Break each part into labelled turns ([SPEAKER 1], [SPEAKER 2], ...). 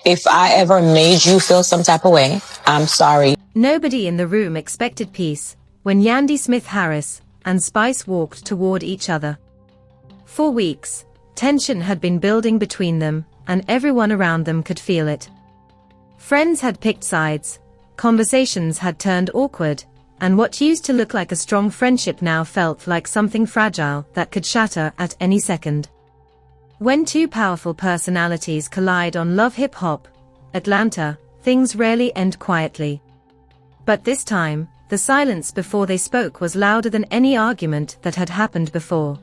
[SPEAKER 1] If I ever made you feel some type of way, I'm sorry.
[SPEAKER 2] Nobody in the room expected peace when Yandy Smith Harris and Spice walked toward each other. For weeks, tension had been building between them, and everyone around them could feel it. Friends had picked sides, conversations had turned awkward, and what used to look like a strong friendship now felt like something fragile that could shatter at any second. When two powerful personalities collide on Love Hip Hop Atlanta, things rarely end quietly. But this time, the silence before they spoke was louder than any argument that had happened before.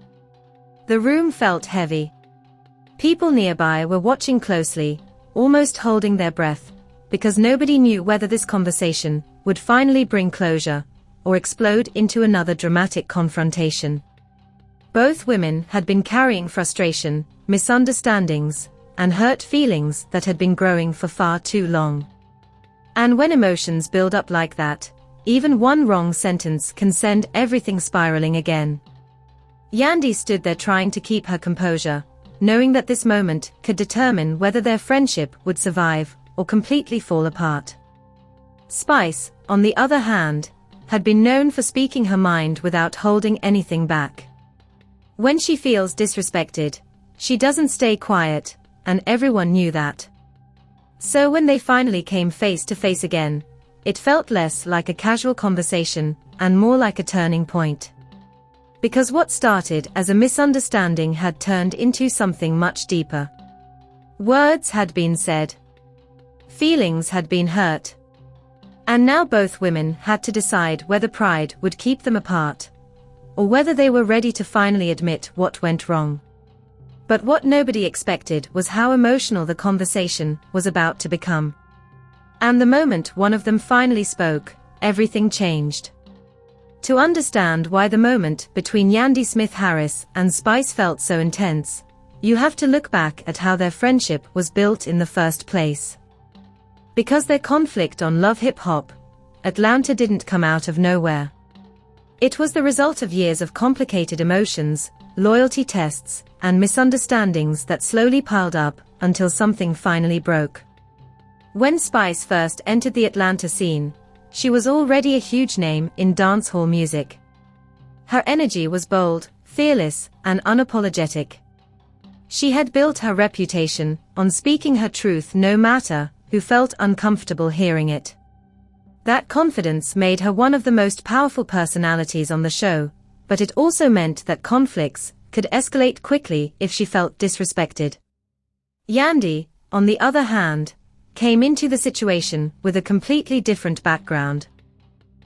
[SPEAKER 2] The room felt heavy. People nearby were watching closely, almost holding their breath, because nobody knew whether this conversation would finally bring closure or explode into another dramatic confrontation. Both women had been carrying frustration, misunderstandings, and hurt feelings that had been growing for far too long. And when emotions build up like that, even one wrong sentence can send everything spiraling again. Yandy stood there trying to keep her composure, knowing that this moment could determine whether their friendship would survive or completely fall apart. Spice, on the other hand, had been known for speaking her mind without holding anything back. When she feels disrespected, she doesn't stay quiet, and everyone knew that. So when they finally came face to face again, it felt less like a casual conversation and more like a turning point. Because what started as a misunderstanding had turned into something much deeper. Words had been said. Feelings had been hurt. And now both women had to decide whether pride would keep them apart, or whether they were ready to finally admit what went wrong. But what nobody expected was how emotional the conversation was about to become. And the moment one of them finally spoke, everything changed. To understand why the moment between Yandy Smith Harris and Spice felt so intense, you have to look back at how their friendship was built in the first place. Because their conflict on Love Hip Hop Atlanta didn't come out of nowhere. It was the result of years of complicated emotions, loyalty tests, and misunderstandings that slowly piled up until something finally broke. When Spice first entered the Atlanta scene, she was already a huge name in dancehall music. Her energy was bold, fearless, and unapologetic. She had built her reputation on speaking her truth no matter who felt uncomfortable hearing it. That confidence made her one of the most powerful personalities on the show, but it also meant that conflicts could escalate quickly if she felt disrespected. Yandy, on the other hand, came into the situation with a completely different background.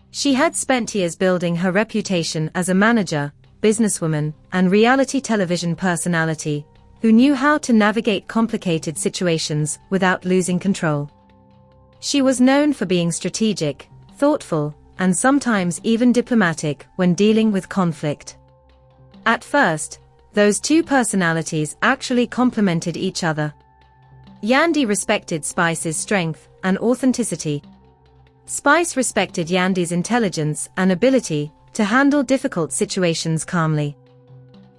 [SPEAKER 2] She had spent years building her reputation as a manager, businesswoman, and reality television personality, who knew how to navigate complicated situations without losing control. She was known for being strategic, thoughtful, and sometimes even diplomatic when dealing with conflict. At first, those two personalities actually complemented each other. Yandy respected Spice's strength and authenticity. Spice respected Yandy's intelligence and ability to handle difficult situations calmly.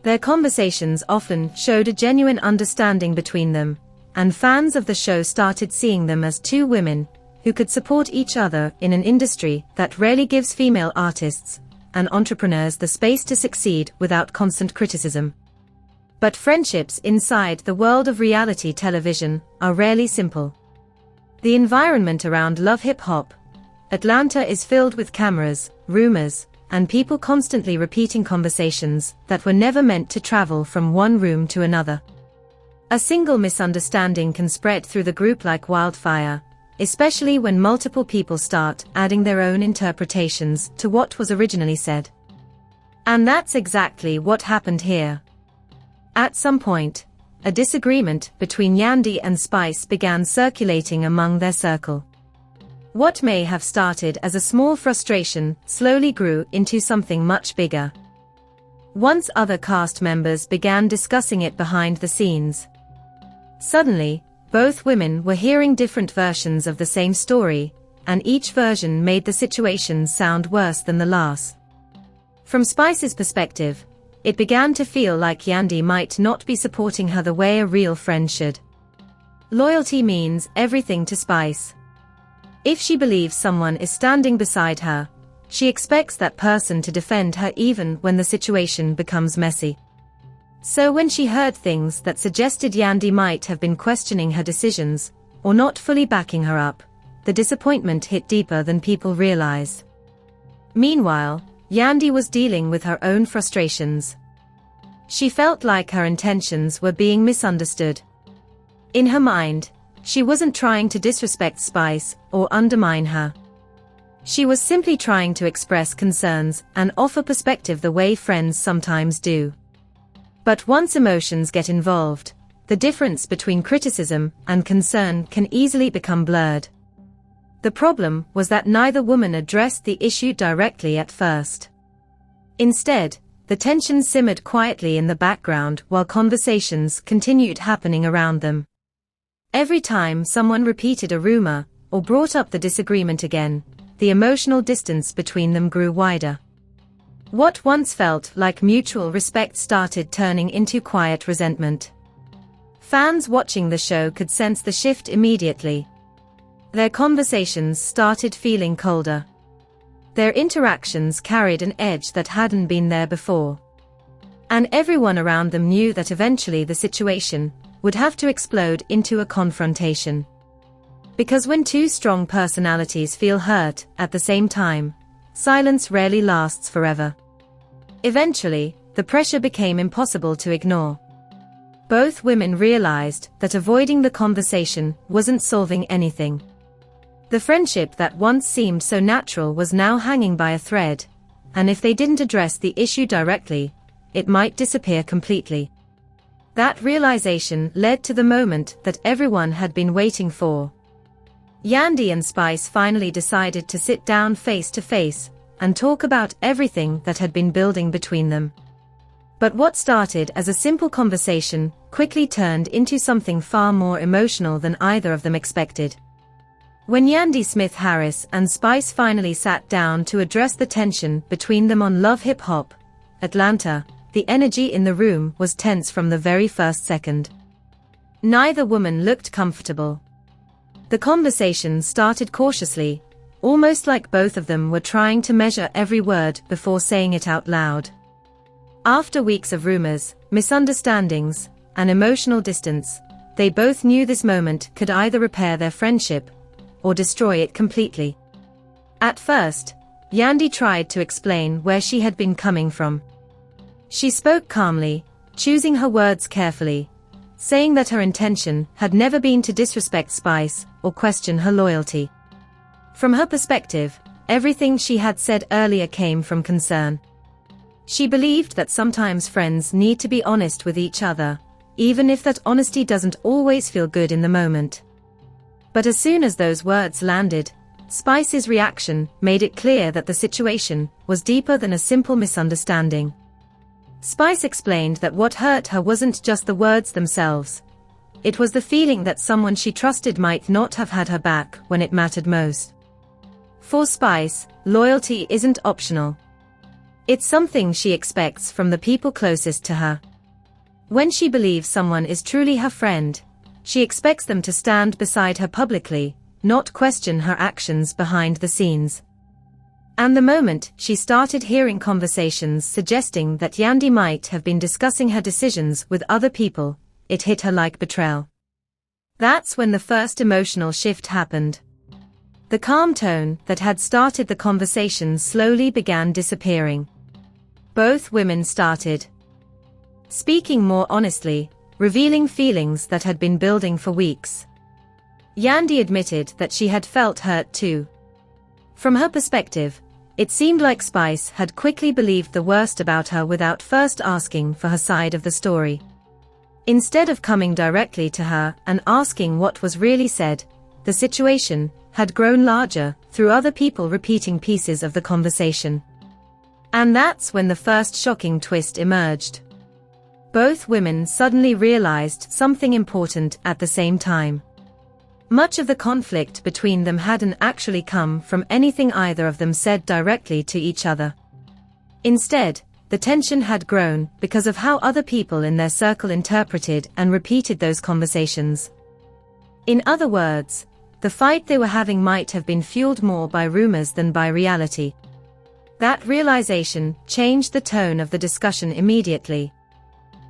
[SPEAKER 2] Their conversations often showed a genuine understanding between them, and fans of the show started seeing them as two women who could support each other in an industry that rarely gives female artists and entrepreneurs the space to succeed without constant criticism. But friendships inside the world of reality television are rarely simple. The environment around Love Hip Hop Atlanta is filled with cameras, rumors, and people constantly repeating conversations that were never meant to travel from one room to another. A single misunderstanding can spread through the group like wildfire, especially when multiple people start adding their own interpretations to what was originally said. And that's exactly what happened here. At some point, a disagreement between Yandy and Spice began circulating among their circle. What may have started as a small frustration slowly grew into something much bigger. Once other cast members began discussing it behind the scenes. Suddenly, both women were hearing different versions of the same story, and each version made the situation sound worse than the last. From Spice's perspective, it began to feel like Yandy might not be supporting her the way a real friend should. Loyalty means everything to Spice. If she believes someone is standing beside her, she expects that person to defend her even when the situation becomes messy. So when she heard things that suggested Yandy might have been questioning her decisions, or not fully backing her up, the disappointment hit deeper than people realize. Meanwhile, Yandy was dealing with her own frustrations. She felt like her intentions were being misunderstood. In her mind, she wasn't trying to disrespect Spice or undermine her. She was simply trying to express concerns and offer perspective the way friends sometimes do. But once emotions get involved, the difference between criticism and concern can easily become blurred. The problem was that neither woman addressed the issue directly at first. Instead, the tension simmered quietly in the background while conversations continued happening around them. Every time someone repeated a rumor or brought up the disagreement again, the emotional distance between them grew wider. What once felt like mutual respect started turning into quiet resentment. Fans watching the show could sense the shift immediately. Their conversations started feeling colder. Their interactions carried an edge that hadn't been there before. And everyone around them knew that eventually the situation would have to explode into a confrontation. Because when two strong personalities feel hurt at the same time, silence rarely lasts forever. Eventually, the pressure became impossible to ignore. Both women realized that avoiding the conversation wasn't solving anything. The friendship that once seemed so natural was now hanging by a thread, and if they didn't address the issue directly, it might disappear completely. That realization led to the moment that everyone had been waiting for. Yandy and Spice finally decided to sit down face to face and talk about everything that had been building between them. But what started as a simple conversation quickly turned into something far more emotional than either of them expected. When Yandy Smith Harris and Spice finally sat down to address the tension between them on LHHATL Atlanta, the energy in the room was tense from the very first second. Neither woman looked comfortable. The conversation started cautiously, almost like both of them were trying to measure every word before saying it out loud. After weeks of rumors, misunderstandings, and emotional distance, they both knew this moment could either repair their friendship or destroy it completely. At first, Yandy tried to explain where she had been coming from. She spoke calmly, choosing her words carefully, saying that her intention had never been to disrespect Spice or question her loyalty. From her perspective, everything she had said earlier came from concern. She believed that sometimes friends need to be honest with each other, even if that honesty doesn't always feel good in the moment. But as soon as those words landed, Spice's reaction made it clear that the situation was deeper than a simple misunderstanding. Spice explained that what hurt her wasn't just the words themselves. It was the feeling that someone she trusted might not have had her back when it mattered most. For Spice, loyalty isn't optional. It's something she expects from the people closest to her. When she believes someone is truly her friend, she expects them to stand beside her publicly, not question her actions behind the scenes. And the moment she started hearing conversations suggesting that Yandy might have been discussing her decisions with other people, it hit her like betrayal. That's when the first emotional shift happened. The calm tone that had started the conversation slowly began disappearing. Both women started speaking more honestly, revealing feelings that had been building for weeks. Yandy admitted that she had felt hurt too. From her perspective, it seemed like Spice had quickly believed the worst about her without first asking for her side of the story. Instead of coming directly to her and asking what was really said, the situation had grown larger through other people repeating pieces of the conversation. And that's when the first shocking twist emerged. Both women suddenly realized something important at the same time. Much of the conflict between them hadn't actually come from anything either of them said directly to each other. Instead, the tension had grown because of how other people in their circle interpreted and repeated those conversations. In other words, the fight they were having might have been fueled more by rumors than by reality. That realization changed the tone of the discussion immediately.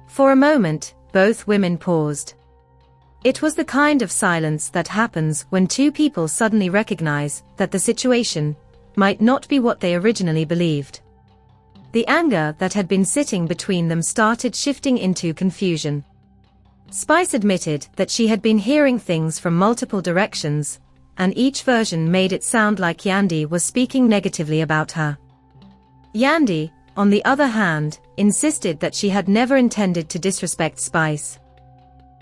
[SPEAKER 2] For a moment, both women paused. It was the kind of silence that happens when two people suddenly recognize that the situation might not be what they originally believed. The anger that had been sitting between them started shifting into confusion. Spice admitted that she had been hearing things from multiple directions, and each version made it sound like Yandy was speaking negatively about her. Yandy, on the other hand, insisted that she had never intended to disrespect Spice.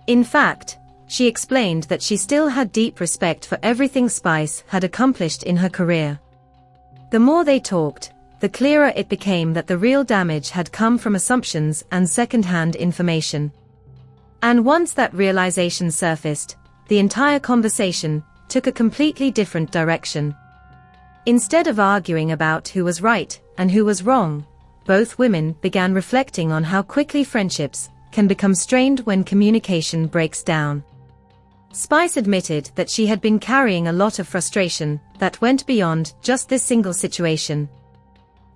[SPEAKER 2] In fact, she explained that she still had deep respect for everything Spice had accomplished in her career. The more they talked, the clearer it became that the real damage had come from assumptions and second-hand information. And once that realization surfaced, the entire conversation took a completely different direction. Instead of arguing about who was right and who was wrong, both women began reflecting on how quickly friendships can become strained when communication breaks down. Spice admitted that she had been carrying a lot of frustration that went beyond just this single situation.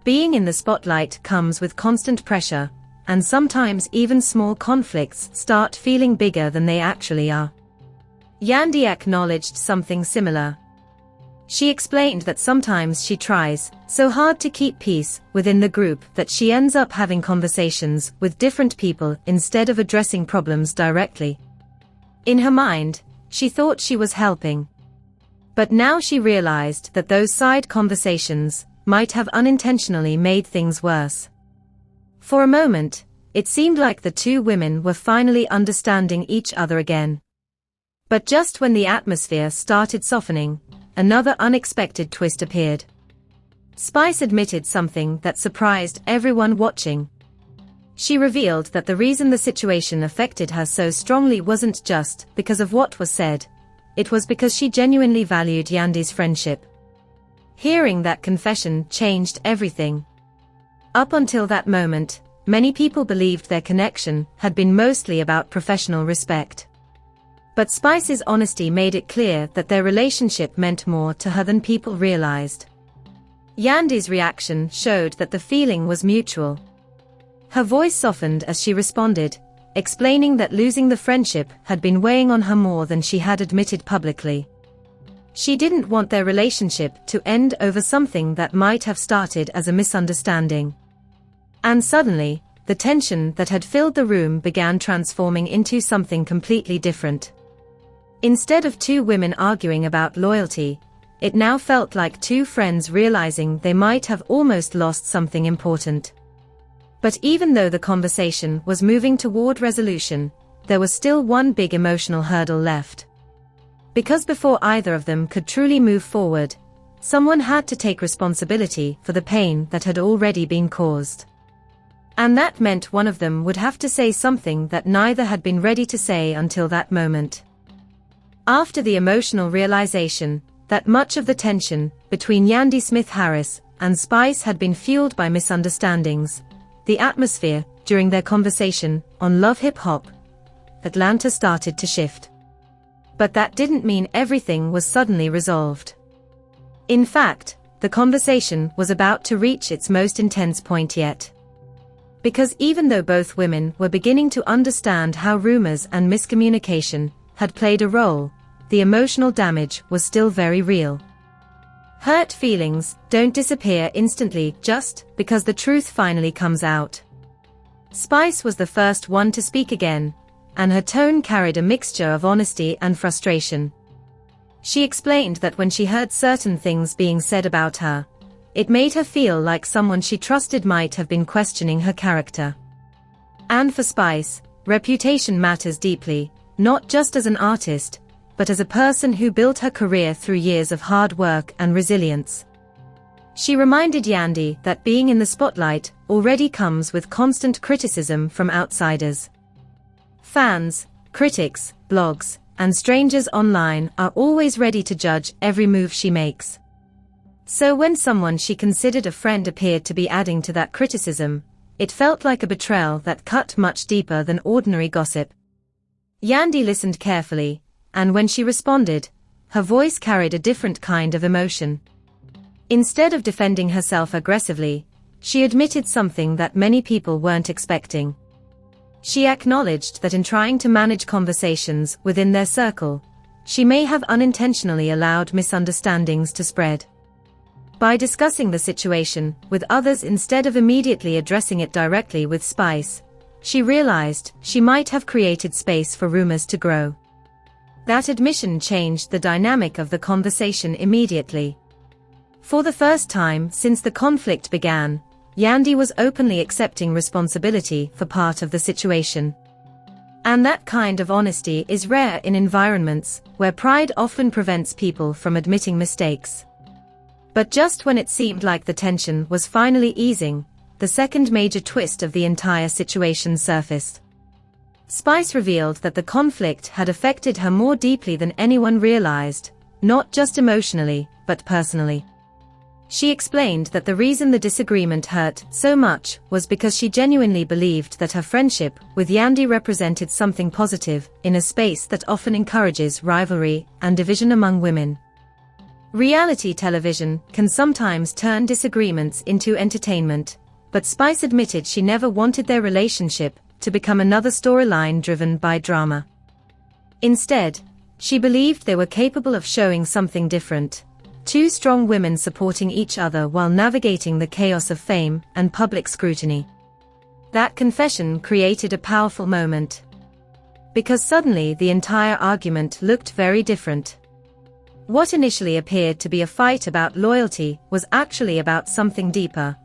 [SPEAKER 2] Being in the spotlight comes with constant pressure, and sometimes even small conflicts start feeling bigger than they actually are. Yandy acknowledged something similar. She explained that sometimes she tries so hard to keep peace within the group that she ends up having conversations with different people instead of addressing problems directly. In her mind, she thought she was helping. But now she realized that those side conversations might have unintentionally made things worse. For a moment, it seemed like the two women were finally understanding each other again. But just when the atmosphere started softening, another unexpected twist appeared. Spice admitted something that surprised everyone watching. She revealed that the reason the situation affected her so strongly wasn't just because of what was said, it was because she genuinely valued Yandy's friendship. Hearing that confession changed everything. Up until that moment, many people believed their connection had been mostly about professional respect. But Spice's honesty made it clear that their relationship meant more to her than people realized. Yandy's reaction showed that the feeling was mutual. Her voice softened as she responded, explaining that losing the friendship had been weighing on her more than she had admitted publicly. She didn't want their relationship to end over something that might have started as a misunderstanding. And suddenly, the tension that had filled the room began transforming into something completely different. Instead of two women arguing about loyalty, it now felt like two friends realizing they might have almost lost something important. But even though the conversation was moving toward resolution, there was still one big emotional hurdle left. Because before either of them could truly move forward, someone had to take responsibility for the pain that had already been caused. And that meant one of them would have to say something that neither had been ready to say until that moment. After the emotional realization that much of the tension between Yandy Smith-Harris and Spice had been fueled by misunderstandings, the atmosphere during their conversation on Love Hip-Hop Atlanta started to shift. But that didn't mean everything was suddenly resolved. In fact, the conversation was about to reach its most intense point yet. Because even though both women were beginning to understand how rumors and miscommunication had played a role, the emotional damage was still very real. Hurt feelings don't disappear instantly just because the truth finally comes out. Spice was the first one to speak again, and her tone carried a mixture of honesty and frustration. She explained that when she heard certain things being said about her, it made her feel like someone she trusted might have been questioning her character. And for Spice, reputation matters deeply, not just as an artist, but as a person who built her career through years of hard work and resilience. She reminded Yandy that being in the spotlight already comes with constant criticism from outsiders. Fans, critics, blogs, and strangers online are always ready to judge every move she makes. So when someone she considered a friend appeared to be adding to that criticism, it felt like a betrayal that cut much deeper than ordinary gossip. Yandy listened carefully, and when she responded, her voice carried a different kind of emotion. Instead of defending herself aggressively, she admitted something that many people weren't expecting. She acknowledged that in trying to manage conversations within their circle, she may have unintentionally allowed misunderstandings to spread. By discussing the situation with others instead of immediately addressing it directly with Spice, she realized she might have created space for rumors to grow. That admission changed the dynamic of the conversation immediately. For the first time since the conflict began, Yandy was openly accepting responsibility for part of the situation. And that kind of honesty is rare in environments where pride often prevents people from admitting mistakes. But just when it seemed like the tension was finally easing, the second major twist of the entire situation surfaced. Spice revealed that the conflict had affected her more deeply than anyone realized, not just emotionally, but personally. She explained that the reason the disagreement hurt so much was because she genuinely believed that her friendship with Yandy represented something positive in a space that often encourages rivalry and division among women. Reality television can sometimes turn disagreements into entertainment, but Spice admitted she never wanted their relationship to become another storyline driven by drama. Instead, she believed they were capable of showing something different. Two strong women supporting each other while navigating the chaos of fame and public scrutiny. That confession created a powerful moment. Because suddenly the entire argument looked very different. What initially appeared to be a fight about loyalty was actually about something deeper.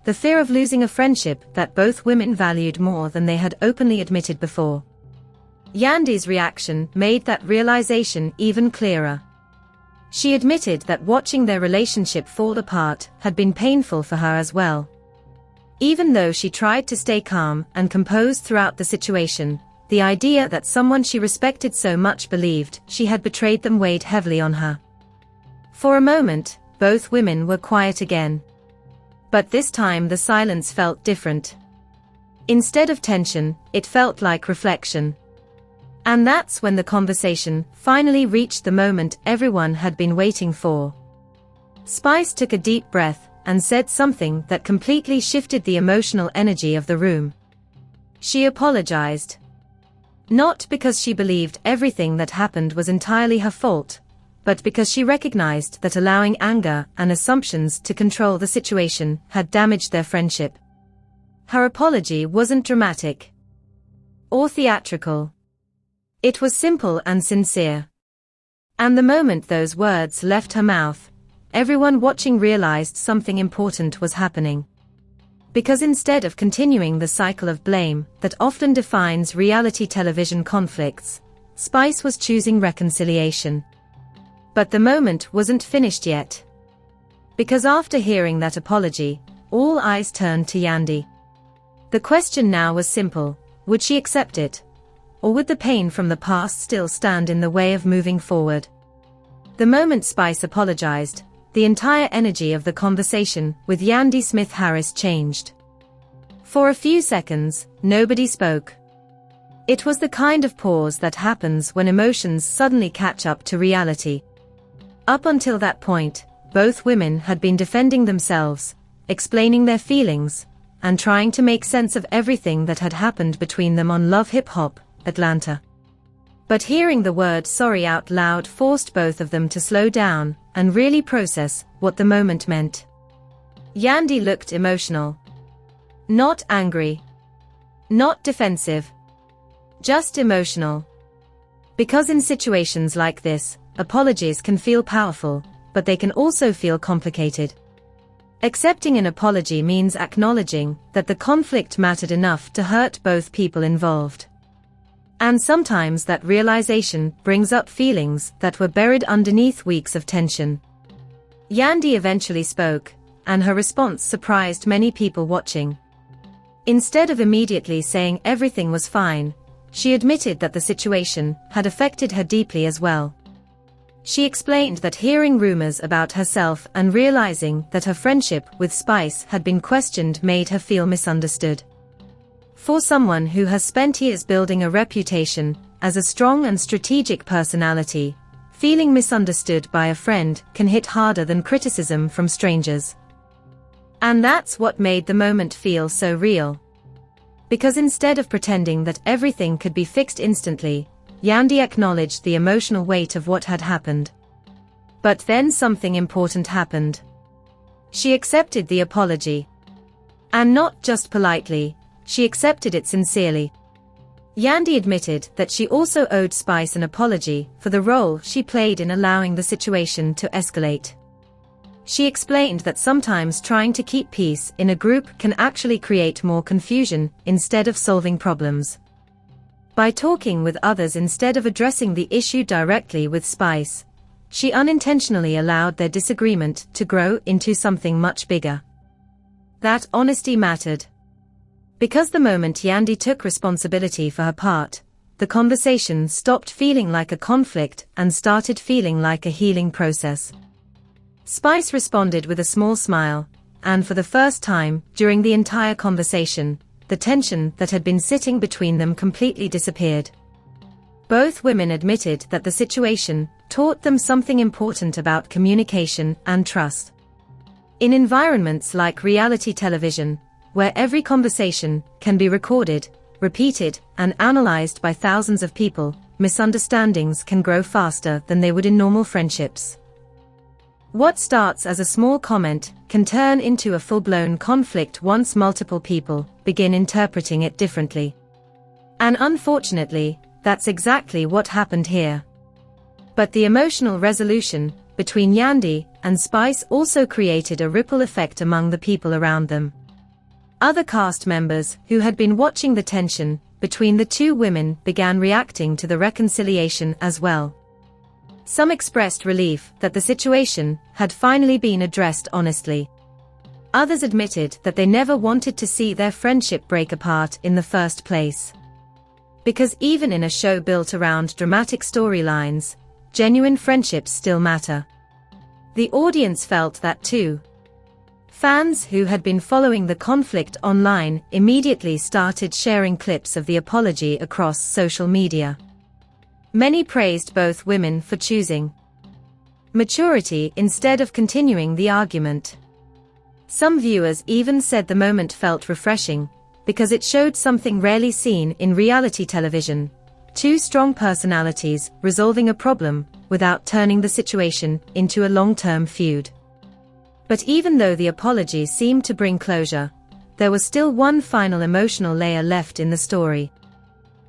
[SPEAKER 2] The fear of losing a friendship that both women valued more than they had openly admitted before. Yandy's reaction made that realization even clearer. She admitted that watching their relationship fall apart had been painful for her as well. Even though she tried to stay calm and composed throughout the situation, the idea that someone she respected so much believed she had betrayed them weighed heavily on her. For a moment, both women were quiet again. But this time the silence felt different. Instead of tension, it felt like reflection. And that's when the conversation finally reached the moment everyone had been waiting for. Spice took a deep breath and said something that completely shifted the emotional energy of the room. She apologized. Not because she believed everything that happened was entirely her fault, but because she recognized that allowing anger and assumptions to control the situation had damaged their friendship. Her apology wasn't dramatic or theatrical. It was simple and sincere. And the moment those words left her mouth, everyone watching realized something important was happening. Because instead of continuing the cycle of blame that often defines reality television conflicts, Spice was choosing reconciliation. But the moment wasn't finished yet. Because after hearing that apology, all eyes turned to Yandy. The question now was simple: would she accept it? Or would the pain from the past still stand in the way of moving forward? The moment Spice apologized, the entire energy of the conversation with Yandy Smith Harris changed. For a few seconds, nobody spoke. It was the kind of pause that happens when emotions suddenly catch up to reality. Up until that point, both women had been defending themselves, explaining their feelings, and trying to make sense of everything that had happened between them on Love Hip Hop Atlanta. But hearing the word sorry out loud forced both of them to slow down and really process what the moment meant. Yandy looked emotional. Not angry. Not defensive. Just emotional. Because in situations like this, apologies can feel powerful, but they can also feel complicated. Accepting an apology means acknowledging that the conflict mattered enough to hurt both people involved. And sometimes that realization brings up feelings that were buried underneath weeks of tension. Yandy eventually spoke, and her response surprised many people watching. Instead of immediately saying everything was fine, she admitted that the situation had affected her deeply as well. She explained that hearing rumors about herself and realizing that her friendship with Spice had been questioned made her feel misunderstood. For someone who has spent years building a reputation as a strong and strategic personality, feeling misunderstood by a friend can hit harder than criticism from strangers. And that's what made the moment feel so real. Because instead of pretending that everything could be fixed instantly, Yandy acknowledged the emotional weight of what had happened. But then something important happened. She accepted the apology. And not just politely, she accepted it sincerely. Yandy admitted that she also owed Spice an apology for the role she played in allowing the situation to escalate. She explained that sometimes trying to keep peace in a group can actually create more confusion instead of solving problems. By talking with others instead of addressing the issue directly with Spice, she unintentionally allowed their disagreement to grow into something much bigger. That honesty mattered. Because the moment Yandy took responsibility for her part, the conversation stopped feeling like a conflict and started feeling like a healing process. Spice responded with a small smile, and for the first time during the entire conversation, the tension that had been sitting between them completely disappeared. Both women admitted that the situation taught them something important about communication and trust. In environments like reality television, where every conversation can be recorded, repeated, and analyzed by thousands of people, misunderstandings can grow faster than they would in normal friendships. What starts as a small comment can turn into a full-blown conflict once multiple people begin interpreting it differently. And unfortunately, that's exactly what happened here. But the emotional resolution between Yandy and Spice also created a ripple effect among the people around them. Other cast members who had been watching the tension between the two women began reacting to the reconciliation as well. Some expressed relief that the situation had finally been addressed honestly. Others admitted that they never wanted to see their friendship break apart in the first place. Because even in a show built around dramatic storylines, genuine friendships still matter. The audience felt that too. Fans who had been following the conflict online immediately started sharing clips of the apology across social media. Many praised both women for choosing maturity instead of continuing the argument. Some viewers even said the moment felt refreshing, because it showed something rarely seen in reality television: two strong personalities resolving a problem without turning the situation into a long-term feud. But even though the apology seemed to bring closure, there was still one final emotional layer left in the story.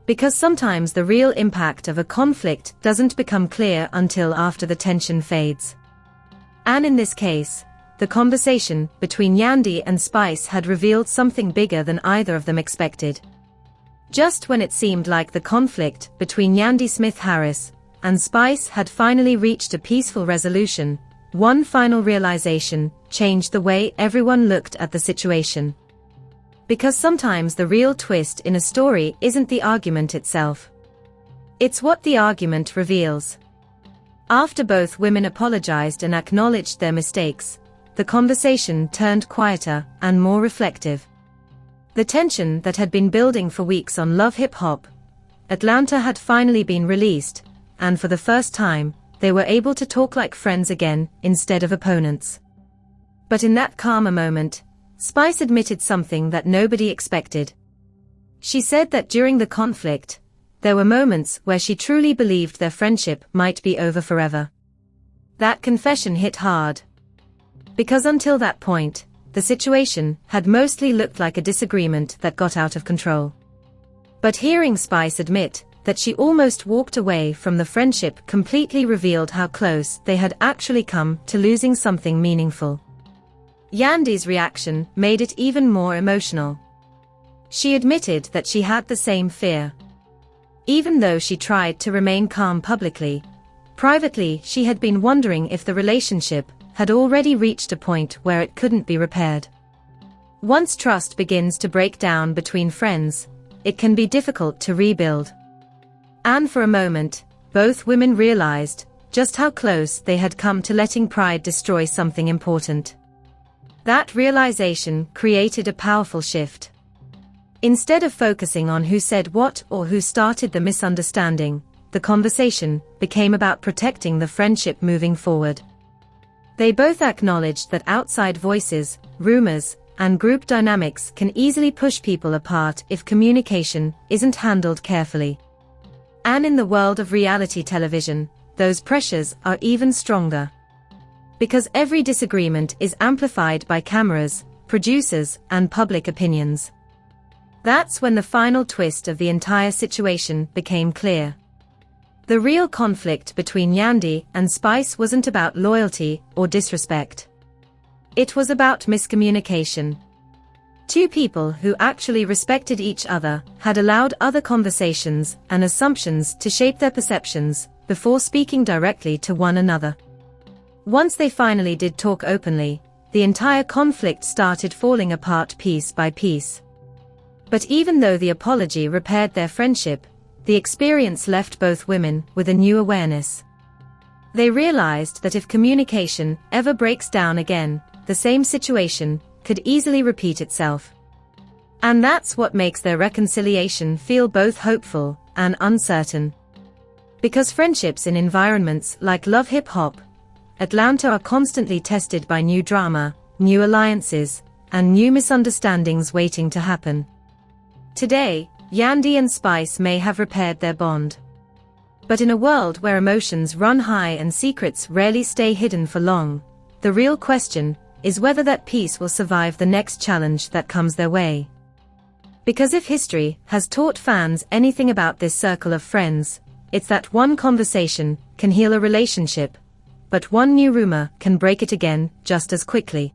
[SPEAKER 2] Because sometimes the real impact of a conflict doesn't become clear until after the tension fades. And in this case, the conversation between Yandy and Spice had revealed something bigger than either of them expected. Just when it seemed like the conflict between Yandy Smith-Harris and Spice had finally reached a peaceful resolution, one final realization changed the way everyone looked at the situation. Because sometimes the real twist in a story isn't the argument itself. It's what the argument reveals. After both women apologized and acknowledged their mistakes, the conversation turned quieter and more reflective. The tension that had been building for weeks on Love Hip Hop Atlanta had finally been released, and for the first time, they were able to talk like friends again instead of opponents. But in that calmer moment, Spice admitted something that nobody expected. She said that during the conflict, there were moments where she truly believed their friendship might be over forever. That confession hit hard. Because until that point, the situation had mostly looked like a disagreement that got out of control. But hearing Spice admit that she almost walked away from the friendship completely revealed how close they had actually come to losing something meaningful. Yandy's reaction made it even more emotional. She admitted that she had the same fear. Even though she tried to remain calm publicly, privately she had been wondering if the relationship had already reached a point where it couldn't be repaired. Once trust begins to break down between friends, it can be difficult to rebuild. And for a moment, both women realized just how close they had come to letting pride destroy something important. That realization created a powerful shift. Instead of focusing on who said what or who started the misunderstanding, the conversation became about protecting the friendship moving forward. They both acknowledged that outside voices, rumors, and group dynamics can easily push people apart if communication isn't handled carefully. And in the world of reality television, those pressures are even stronger. Because every disagreement is amplified by cameras, producers, and public opinions. That's when the final twist of the entire situation became clear. The real conflict between Yandy and Spice wasn't about loyalty or disrespect. It was about miscommunication. Two people who actually respected each other had allowed other conversations and assumptions to shape their perceptions before speaking directly to one another. Once they finally did talk openly, the entire conflict started falling apart piece by piece. But even though the apology repaired their friendship, the experience left both women with a new awareness. They realized that if communication ever breaks down again, the same situation could easily repeat itself. And that's what makes their reconciliation feel both hopeful and uncertain. Because friendships in environments like Love Hip-Hop Atlanta are constantly tested by new drama, new alliances, and new misunderstandings waiting to happen. Today, Yandy and Spice may have repaired their bond. But in a world where emotions run high and secrets rarely stay hidden for long, the real question is whether that peace will survive the next challenge that comes their way. Because if history has taught fans anything about this circle of friends, it's that one conversation can heal a relationship, but one new rumor can break it again just as quickly.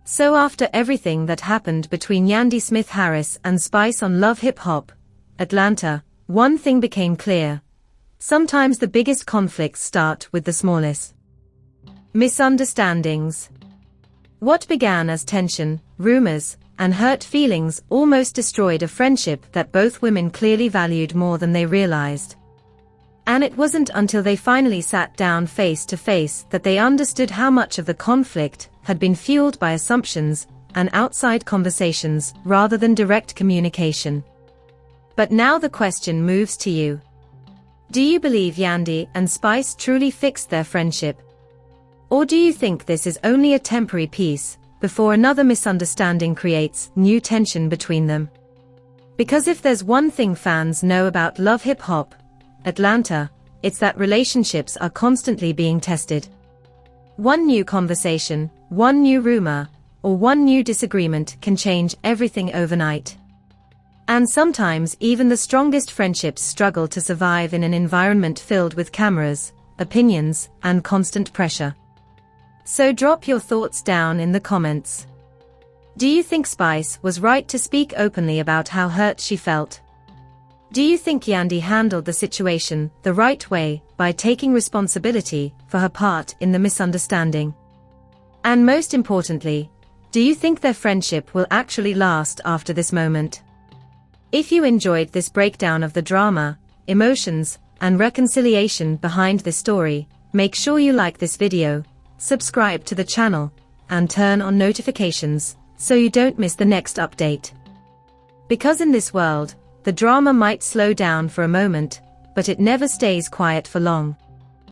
[SPEAKER 2] So after everything that happened between Yandy Smith-Harris and Spice on Love Hip-Hop Atlanta, one thing became clear. Sometimes the biggest conflicts start with the smallest misunderstandings. What began as tension, rumors, and hurt feelings almost destroyed a friendship that both women clearly valued more than they realized. And it wasn't until they finally sat down face to face that they understood how much of the conflict had been fueled by assumptions and outside conversations rather than direct communication. But now the question moves to you. Do you believe Yandy and Spice truly fixed their friendship? Or do you think this is only a temporary peace, before another misunderstanding creates new tension between them? Because if there's one thing fans know about Love Hip-Hop Atlanta, it's that relationships are constantly being tested. One new conversation, one new rumor, or one new disagreement can change everything overnight. And sometimes even the strongest friendships struggle to survive in an environment filled with cameras, opinions, and constant pressure. So drop your thoughts down in the comments. Do you think Spice was right to speak openly about how hurt she felt? Do you think Yandy handled the situation the right way by taking responsibility for her part in the misunderstanding? And most importantly, do you think their friendship will actually last after this moment? If you enjoyed this breakdown of the drama, emotions, and reconciliation behind this story, make sure you like this video, subscribe to the channel, and turn on notifications so you don't miss the next update. Because in this world, the drama might slow down for a moment, but it never stays quiet for long.